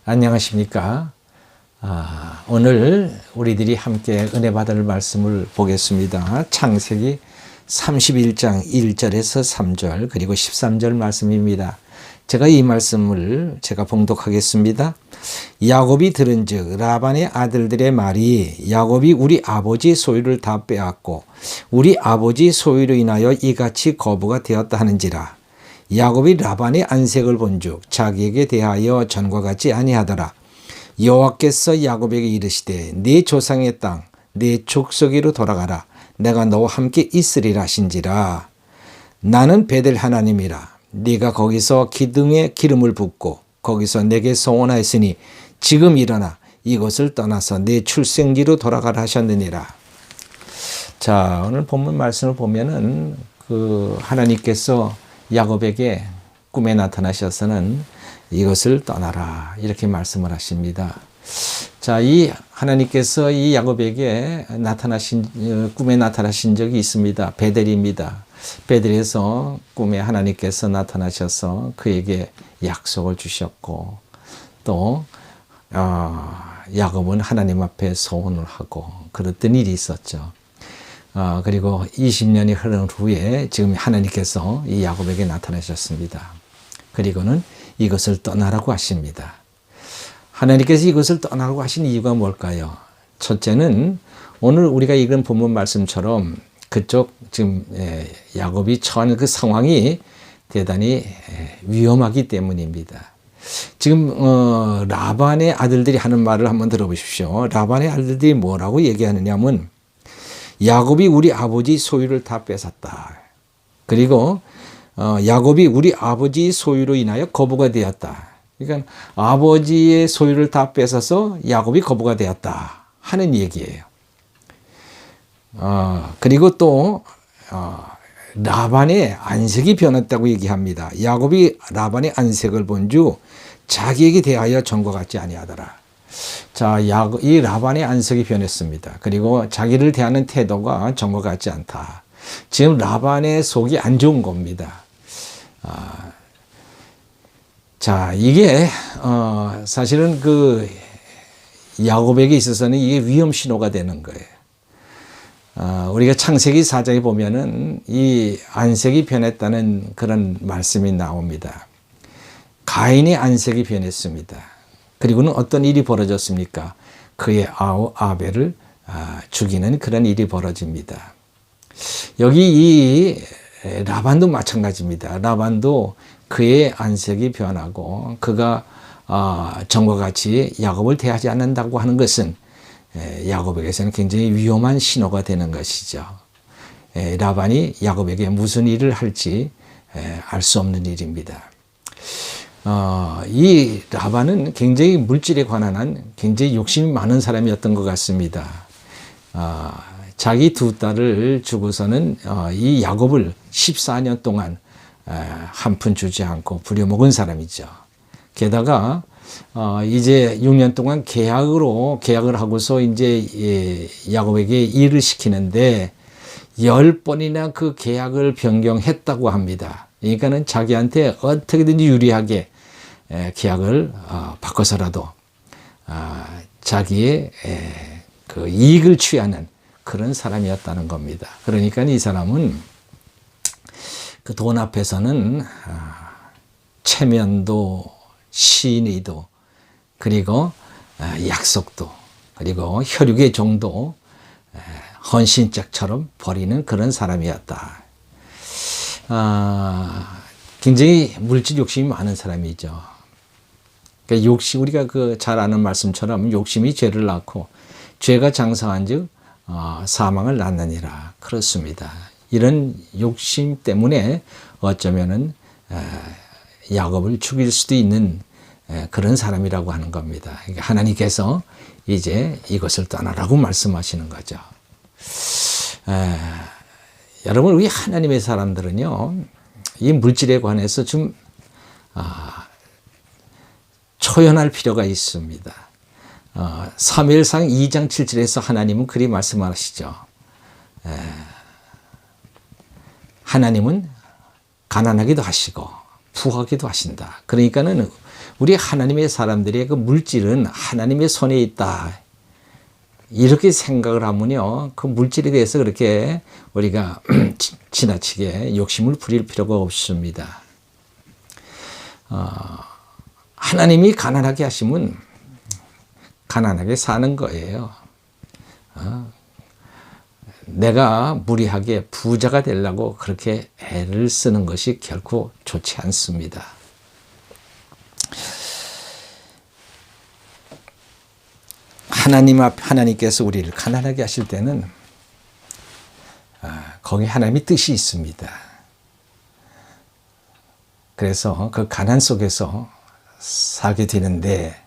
안녕하십니까? 오늘 우리들이 함께 은혜 받을 말씀을 보겠습니다. 창세기 31장 1절에서 3절 그리고 13절 말씀입니다. 제가 이 말씀을 봉독하겠습니다. 야곱이 들은즉 라반의 아들들의 말이 야곱이 우리 아버지 소유를 다 빼앗고 우리 아버지 소유로 인하여 이같이 거부가 되었다 하는지라. 야곱이 라반의 안색을 본즉 자기에게 대하여 전과 같지 아니하더라. 여호와께서 야곱에게 이르시되 네 조상의 땅 네 족속으로 돌아가라. 내가 너와 함께 있으리라 하신지라. 나는 베델 하나님이라. 네가 거기서 기둥에 기름을 붓고 거기서 내게 소원하였으니 지금 일어나 이곳을 떠나서 네 출생지로 돌아가라 하셨느니라. 자, 오늘 본문 말씀을 보면은 하나님께서 야곱에게 꿈에 나타나셔서는 이것을 떠나라 이렇게 말씀을 하십니다. 자, 이 하나님께서 이 야곱에게 꿈에 나타나신 적이 있습니다. 베델입니다. 베델에서 꿈에 하나님께서 나타나셔서 그에게 약속을 주셨고 또 야곱은 하나님 앞에 소원을 하고 그랬던 일이 있었죠. 그리고 20년이 흐른 후에 지금 하나님께서 이 야곱에게 나타나셨습니다. 그리고는 이것을 떠나라고 하십니다. 하나님께서 이것을 떠나라고 하신 이유가 뭘까요? 첫째는 오늘 우리가 읽은 본문 말씀처럼 그쪽 지금 야곱이 처한 그 상황이 대단히 위험하기 때문입니다. 지금 라반의 아들들이 하는 말을 한번 들어보십시오. 라반의 아들들이 뭐라고 얘기하느냐면 야곱이 우리 아버지 소유를 다 뺏었다. 그리고 야곱이 우리 아버지 소유로 인하여 거부가 되었다. 그러니까 아버지의 소유를 다 뺏어서 야곱이 거부가 되었다 하는 얘기예요. 그리고 또 라반의 안색이 변했다고 얘기합니다. 야곱이 라반의 안색을 본즉 자기에게 대하여 전과 같지 아니하더라. 자, 이 라반의 안색이 변했습니다. 그리고 자기를 대하는 태도가 전과 같지 않다. 지금 라반의 속이 안 좋은 겁니다. 자, 이게 사실은 야곱에게 있어서는 이게 위험 신호가 되는 거예요. 우리가 창세기 4장에 보면은 이 안색이 변했다는 그런 말씀이 나옵니다. 가인의 안색이 변했습니다. 그리고는 어떤 일이 벌어졌습니까? 그의 아우 아벨을 죽이는 그런 일이 벌어집니다. 여기 이 라반도 마찬가지입니다. 라반도 그의 안색이 변하고 그가 전과 같이 야곱을 대하지 않는다고 하는 것은 야곱에게서는 굉장히 위험한 신호가 되는 것이죠. 라반이 야곱에게 무슨 일을 할지 알 수 없는 일입니다. 이 라반은 굉장히 물질에 관한 한 굉장히 욕심이 많은 사람이었던 것 같습니다. 자기 두 딸을 주고서는 이 야곱을 14년 동안 한 푼 주지 않고 부려먹은 사람이죠. 게다가 이제 6년 동안 계약을 하고서 이제 야곱에게 일을 시키는데 10번이나 그 계약을 변경했다고 합니다. 그러니까는 자기한테 어떻게든지 유리하게 계약을 바꿔서라도 자기의 그 이익을 취하는 그런 사람이었다는 겁니다. 그러니까 이 사람은 그 돈 앞에서는 체면도 신의도 그리고 약속도 그리고 혈육의 종도 헌신짝처럼 버리는 그런 사람이었다. 굉장히 물질 욕심이 많은 사람이죠. 그러니까 우리가 잘 아는 말씀처럼 욕심이 죄를 낳고 죄가 장성한즉 사망을 낳느니라. 그렇습니다. 이런 욕심 때문에 어쩌면은 야곱을 죽일 수도 있는 그런 사람이라고 하는 겁니다. 그러니까 하나님께서 이제 이것을 떠나라고 말씀하시는 거죠. 여러분, 우리 하나님의 사람들은요, 이 물질에 관해서 좀 초연할 필요가 있습니다. 사무엘상 2장 7절에서 하나님은 그리 말씀하시죠. 하나님은 가난하기도 하시고 부하기도 하신다. 그러니까는 우리 하나님의 사람들의 그 물질은 하나님의 손에 있다. 이렇게 생각을 하면요, 그 물질에 대해서 그렇게 우리가 지나치게 욕심을 부릴 필요가 없습니다. 하나님이 가난하게 하시면 가난하게 사는 거예요. 내가 무리하게 부자가 되려고 그렇게 애를 쓰는 것이 결코 좋지 않습니다. 하나님께서 우리를 가난하게 하실 때는 거기 하나님의 뜻이 있습니다. 그래서 그 가난 속에서 살게 되는데,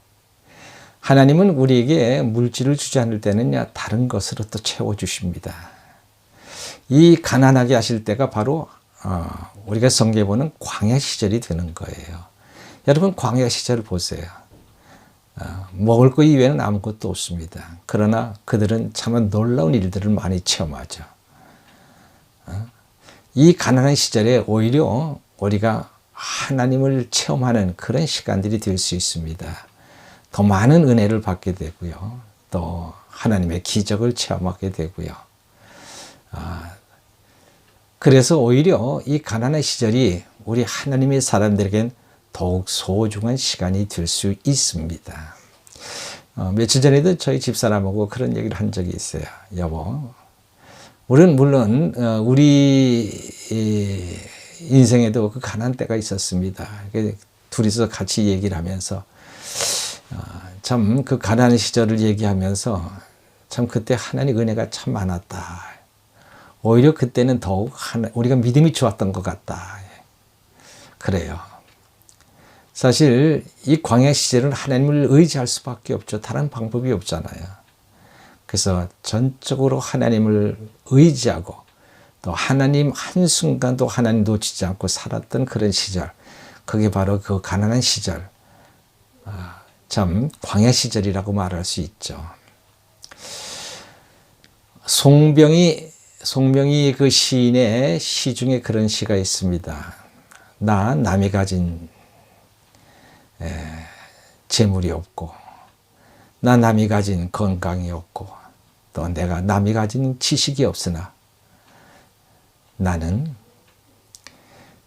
하나님은 우리에게 물질을 주지 않을 때는 다른 것으로 또 채워주십니다. 이 가난하게 하실 때가 바로 우리가 성경에 보는 광야 시절이 되는 거예요. 여러분, 광야 시절을 보세요. 먹을 것 이외에는 아무것도 없습니다. 그러나 그들은 참 놀라운 일들을 많이 체험하죠. 이 가난한 시절에 오히려 우리가 하나님을 체험하는 그런 시간들이 될 수 있습니다. 더 많은 은혜를 받게 되고요. 또 하나님의 기적을 체험하게 되고요. 그래서 오히려 이 가난한 시절이 우리 하나님의 사람들에겐 더욱 소중한 시간이 될 수 있습니다. 며칠 전에도 저희 집사람하고 그런 얘기를 한 적이 있어요. 여보, 우리는 물론 우리 인생에도 그 가난 때가 있었습니다. 둘이서 같이 얘기를 하면서 참 그 가난한 시절을 얘기하면서 참 그때 하나님 은혜가 참 많았다. 오히려 그때는 더욱 우리가 믿음이 좋았던 것 같다. 그래요. 사실 이 광야 시절은 하나님을 의지할 수밖에 없죠. 다른 방법이 없잖아요. 그래서 전적으로 하나님을 의지하고 또 하나님 한순간도 하나님 놓치지 않고 살았던 그런 시절, 그게 바로 그 가난한 시절, 참 광야 시절이라고 말할 수 있죠. 송병이 그 시인의 시 중에 그런 시가 있습니다. 나 남이 가진 재물이 없고, 나 남이 가진 건강이 없고, 또 내가 남이 가진 지식이 없으나 나는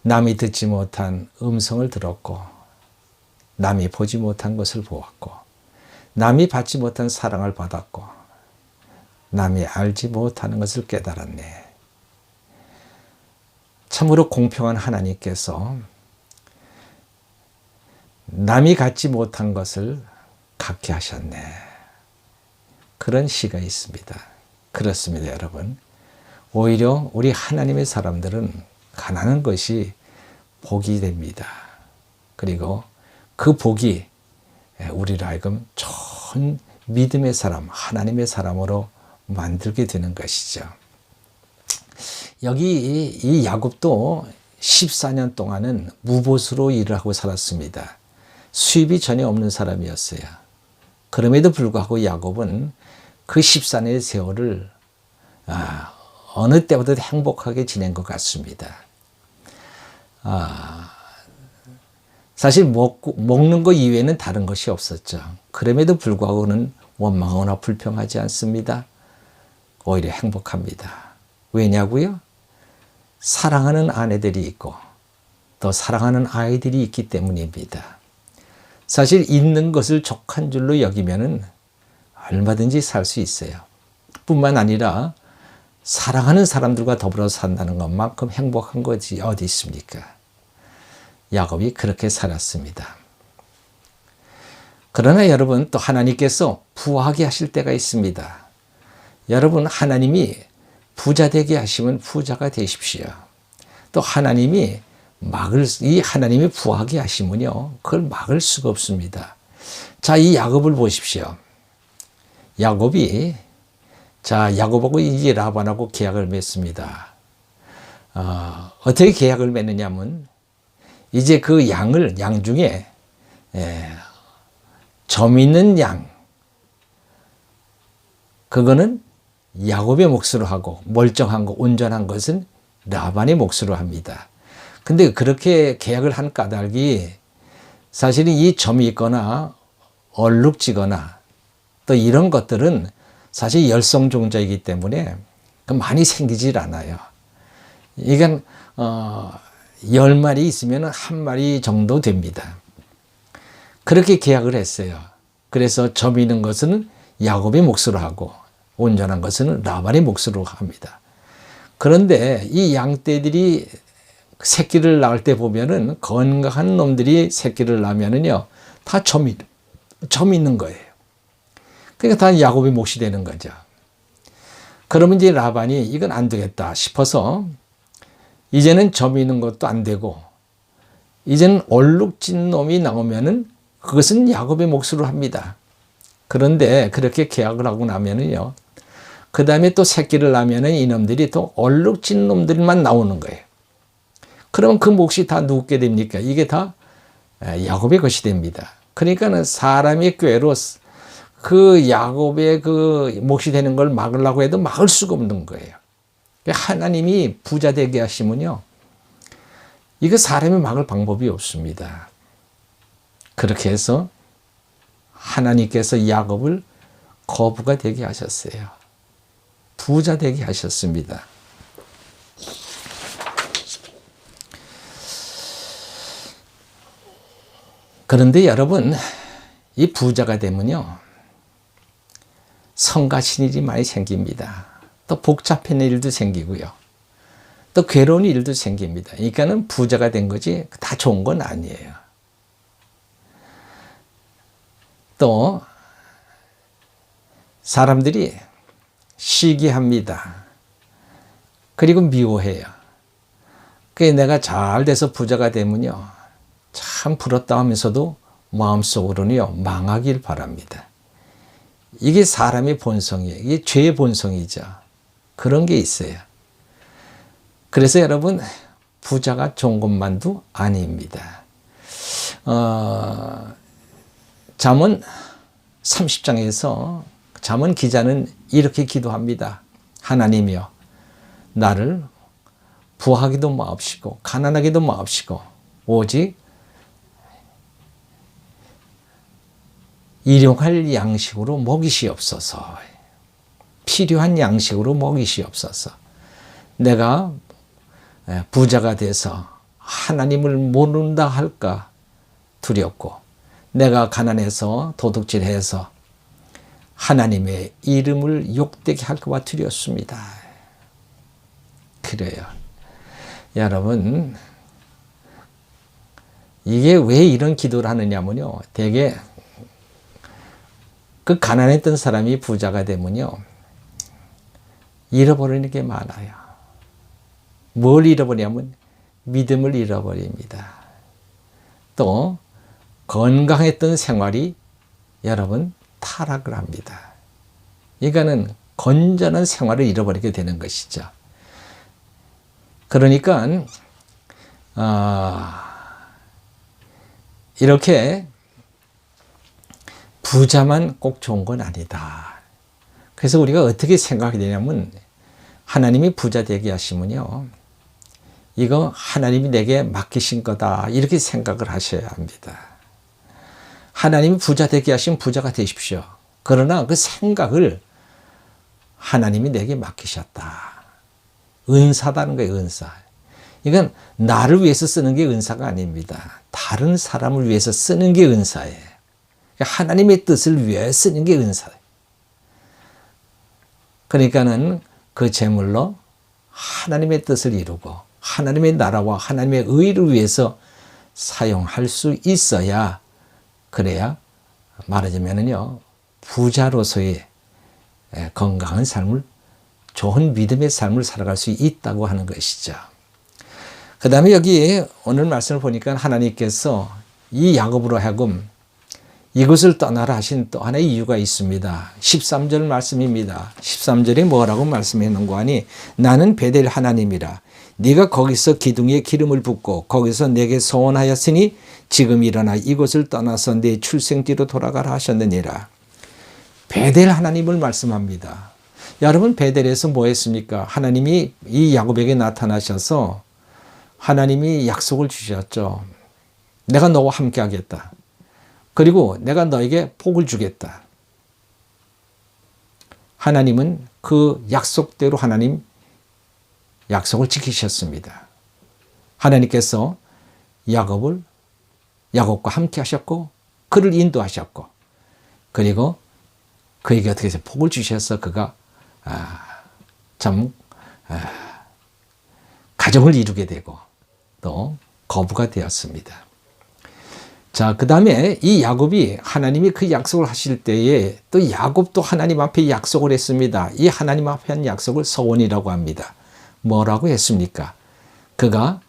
남이 듣지 못한 음성을 들었고, 남이 보지 못한 것을 보았고, 남이 받지 못한 사랑을 받았고, 남이 알지 못하는 것을 깨달았네. 참으로 공평한 하나님께서 남이 갖지 못한 것을 갖게 하셨네. 그런 시가 있습니다. 그렇습니다, 여러분. 오히려 우리 하나님의 사람들은 가난한 것이 복이 됩니다. 그리고 그 복이 우리를 하여금 좋은 믿음의 사람, 하나님의 사람으로 만들게 되는 것이죠. 여기 이 야곱도 14년 동안은 무보수로 일을 하고 살았습니다. 수입이 전혀 없는 사람이었어요. 그럼에도 불구하고 야곱은 그 14년의 세월을 어느 때보다 행복하게 지낸 것 같습니다. 사실 먹는 것 이외에는 다른 것이 없었죠. 그럼에도 불구하고는 원망하거나 불평하지 않습니다. 오히려 행복합니다. 왜냐고요? 사랑하는 아내들이 있고 또 사랑하는 아이들이 있기 때문입니다. 사실 있는 것을 족한 줄로 여기면은 얼마든지 살 수 있어요. 뿐만 아니라 사랑하는 사람들과 더불어 산다는 것만큼 행복한 것이 어디 있습니까? 야곱이 그렇게 살았습니다. 그러나 여러분, 또 하나님께서 부하게 하실 때가 있습니다. 여러분, 하나님이 부자 되게 하시면 부자가 되십시오. 또 하나님이 하나님이 부하게 하시면요, 그걸 막을 수가 없습니다. 자, 이 야곱을 보십시오. 야곱하고 이제 라반하고 계약을 맺습니다. 어떻게 계약을 맺느냐면, 이제 그 양 중에 점 있는 양, 그거는 야곱의 몫으로 하고 멀쩡한 거, 온전한 것은 라반의 몫으로 합니다. 근데 그렇게 계약을 한 까닭이 사실은 이 점이 있거나 얼룩지거나 또 이런 것들은 사실 열성종자이기 때문에 많이 생기질 않아요. 이건 10마리 있으면 1마리 정도 됩니다. 그렇게 계약을 했어요. 그래서 점 있는 것은 야곱의 몫으로 하고 온전한 것은 라반의 몫으로 합니다. 그런데 이 양떼들이 새끼를 낳을 때 보면은 건강한 놈들이 새끼를 낳으면은요, 다 점 있는 거예요. 그러니까 다 야곱의 몫이 되는 거죠. 그러면 이제 라반이 이건 안 되겠다 싶어서 이제는 점 있는 것도 안 되고 이제는 얼룩진 놈이 나오면은 그것은 야곱의 몫으로 합니다. 그런데 그렇게 계약을 하고 나면은요, 그 다음에 또 새끼를 낳으면은 이놈들이 또 얼룩진 놈들만 나오는 거예요. 그러면 그 몫이 다 누구게 됩니까? 이게 다 야곱의 것이 됩니다. 그러니까는 사람이 꾀로 그 야곱의 그 몫이 되는 걸 막으려고 해도 막을 수가 없는 거예요. 하나님이 부자 되게 하시면요, 이거 사람이 막을 방법이 없습니다. 그렇게 해서 하나님께서 야곱을 거부가 되게 하셨어요. 부자 되게 하셨습니다. 그런데 여러분, 이 부자가 되면요, 성가신 일이 많이 생깁니다. 또 복잡한 일도 생기고요. 또 괴로운 일도 생깁니다. 그러니까는 부자가 된 거지 다 좋은 건 아니에요. 또 사람들이 시기합니다. 그리고 미워해요. 그게 내가 잘 돼서 부자가 되면요, 참 부럽다 하면서도 마음속으로는요, 망하길 바랍니다. 이게 사람의 본성이에요. 이게 죄의 본성이죠. 그런 게 있어요. 그래서 여러분, 부자가 좋은 것만도 아닙니다. 잠언 30장에서 잠언 기자는 이렇게 기도합니다. 하나님이여, 나를 부하기도 마옵시고 가난하기도 마옵시고 오직 일용할 양식으로 먹이시옵소서. 필요한 양식으로 먹이시옵소서. 내가 부자가 돼서 하나님을 모른다 할까 두렵고, 내가 가난해서 도둑질해서 하나님의 이름을 욕되게 할까 봐 두렵습니다. 그래요. 여러분, 이게 왜 이런 기도를 하느냐면요, 되게 그 가난했던 사람이 부자가 되면요, 잃어버리는 게 많아요. 뭘 잃어버리냐면 믿음을 잃어버립니다. 또 건강했던 생활이 여러분 타락을 합니다. 이거는 건전한 생활을 잃어버리게 되는 것이죠. 그러니까 이렇게 부자만 꼭 좋은 건 아니다. 그래서 우리가 어떻게 생각이 되냐면, 하나님이 부자 되게 하시면요, 이거 하나님이 내게 맡기신 거다, 이렇게 생각을 하셔야 합니다. 하나님이 부자 되게 하시면 부자가 되십시오. 그러나 그 생각을 하나님이 내게 맡기셨다. 은사다는 거예요, 은사. 이건 나를 위해서 쓰는 게 은사가 아닙니다. 다른 사람을 위해서 쓰는 게 은사예요. 하나님의 뜻을 위해 쓰는 게 은사예요. 그러니까는 그 재물로 하나님의 뜻을 이루고 하나님의 나라와 하나님의 의를 위해서 사용할 수 있어야, 그래야 말하자면요, 부자로서의 건강한 삶을, 좋은 믿음의 삶을 살아갈 수 있다고 하는 것이죠. 그 다음에 여기 오늘 말씀을 보니까 하나님께서 이 야곱으로 하여금 이곳을 떠나라 하신 또 하나의 이유가 있습니다. 13절 말씀입니다. 13절에 뭐라고 말씀했는가 하니, 나는 베델 하나님이라. 네가 거기서 기둥에 기름을 붓고 거기서 내게 소원하였으니 지금 일어나 이곳을 떠나서 네 출생지로 돌아가라 하셨느니라. 베델 하나님을 말씀합니다. 여러분, 베델에서 뭐 했습니까? 하나님이 이 야곱에게 나타나셔서 하나님이 약속을 주셨죠. 내가 너와 함께 하겠다. 그리고 내가 너에게 복을 주겠다. 하나님은 그 약속대로 하나님 약속을 지키셨습니다. 하나님께서 야곱과 함께 하셨고 그를 인도하셨고 그리고 그에게 어떻게 해서 복을 주셔서 그가 가정을 이루게 되고 또 거부가 되었습니다. 자, 그 다음에 이 야곱이 하나님이 그 약속을 하실 때에 또 야곱도 하나님 앞에 약속을 했습니다. 이 하나님 앞에 한 약속을 서원이라고 합니다. 뭐라고 했습니까? 그가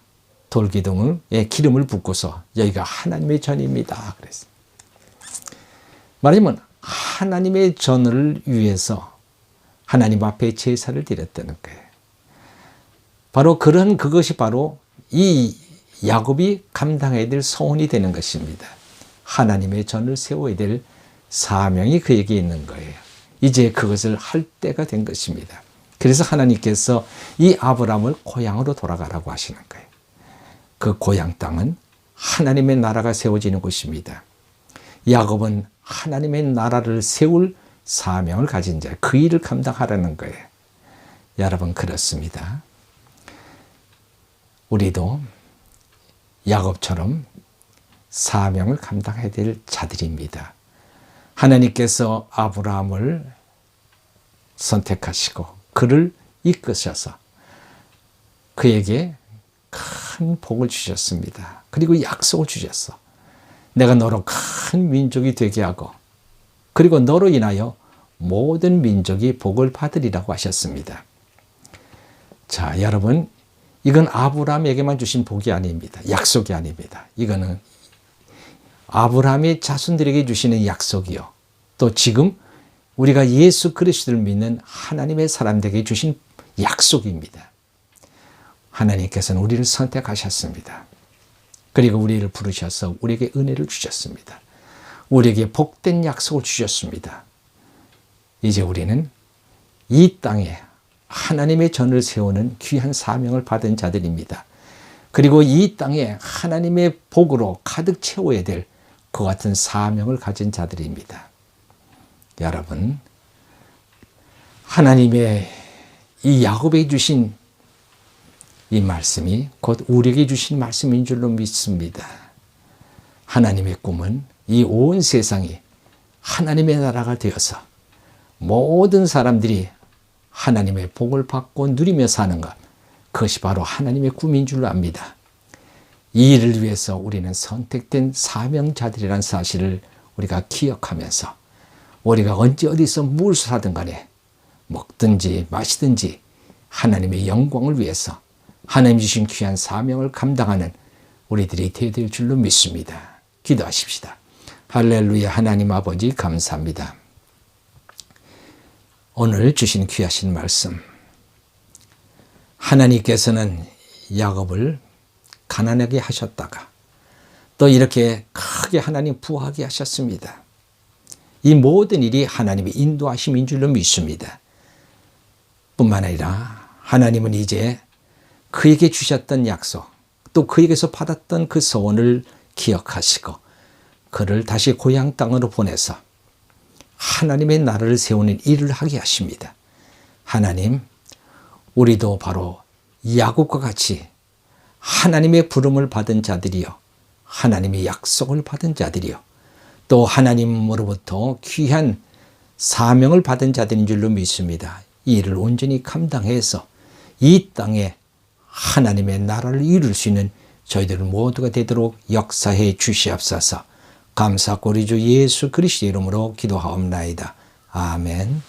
돌기둥에 기름을 붓고서 여기가 하나님의 전입니다. 그랬어요. 말하자면 하나님의 전을 위해서 하나님 앞에 제사를 드렸다는 거예요. 바로 그것이 바로 이 야곱이 감당해야 될 서원이 되는 것입니다. 하나님의 전을 세워야 될 사명이 그에게 있는 거예요. 이제 그것을 할 때가 된 것입니다. 그래서 하나님께서 이 아브라함을 고향으로 돌아가라고 하시는 거예요. 그 고향 땅은 하나님의 나라가 세워지는 곳입니다. 야곱은 하나님의 나라를 세울 사명을 가진 자, 그 일을 감당하라는 거예요. 여러분, 그렇습니다. 우리도 야곱처럼 사명을 감당해야 될 자들입니다. 하나님께서 아브라함을 선택하시고 그를 이끄셔서 그에게 큰 복을 주셨습니다. 그리고 약속을 주셨어. 내가 너로 큰 민족이 되게 하고 그리고 너로 인하여 모든 민족이 복을 받으리라고 하셨습니다. 자, 여러분, 이건 아브라함에게만 주신 복이 아닙니다. 약속이 아닙니다. 이거는 아브라함의 자손들에게 주시는 약속이요. 또 지금 우리가 예수 그리스도를 믿는 하나님의 사람들에게 주신 약속입니다. 하나님께서는 우리를 선택하셨습니다. 그리고 우리를 부르셔서 우리에게 은혜를 주셨습니다. 우리에게 복된 약속을 주셨습니다. 이제 우리는 이 땅에 하나님의 전을 세우는 귀한 사명을 받은 자들입니다. 그리고 이 땅에 하나님의 복으로 가득 채워야 될 그 같은 사명을 가진 자들입니다. 여러분, 하나님의 이 야곱에게 주신 이 말씀이 곧 우리에게 주신 말씀인 줄로 믿습니다. 하나님의 꿈은 이 온 세상이 하나님의 나라가 되어서 모든 사람들이 하나님의 복을 받고 누리며 사는 것, 그것이 바로 하나님의 꿈인 줄로 압니다. 이 일을 위해서 우리는 선택된 사명자들이라는 사실을 우리가 기억하면서 우리가 언제 어디서 무엇을 하든 간에 먹든지 마시든지 하나님의 영광을 위해서 하나님 주신 귀한 사명을 감당하는 우리들이 되어야 될 줄로 믿습니다. 기도하십시다. 할렐루야. 하나님 아버지 감사합니다. 오늘 주신 귀하신 말씀, 하나님께서는 야곱을 가난하게 하셨다가 또 이렇게 크게 하나님 부하게 하셨습니다. 이 모든 일이 하나님의 인도하심인 줄로 믿습니다. 뿐만 아니라 하나님은 이제 그에게 주셨던 약속, 또 그에게서 받았던 그 소원을 기억하시고 그를 다시 고향 땅으로 보내서 하나님의 나라를 세우는 일을 하게 하십니다. 하나님, 우리도 바로 야곱과 같이 하나님의 부름을 받은 자들이요, 하나님의 약속을 받은 자들이요, 또 하나님으로부터 귀한 사명을 받은 자들인 줄로 믿습니다. 이 일을 온전히 감당해서 이 땅에 하나님의 나라를 이룰 수 있는 저희들 모두가 되도록 역사해 주시옵소서. 감사하고 우리 주 예수 그리스도의 이름으로 기도하옵나이다. 아멘.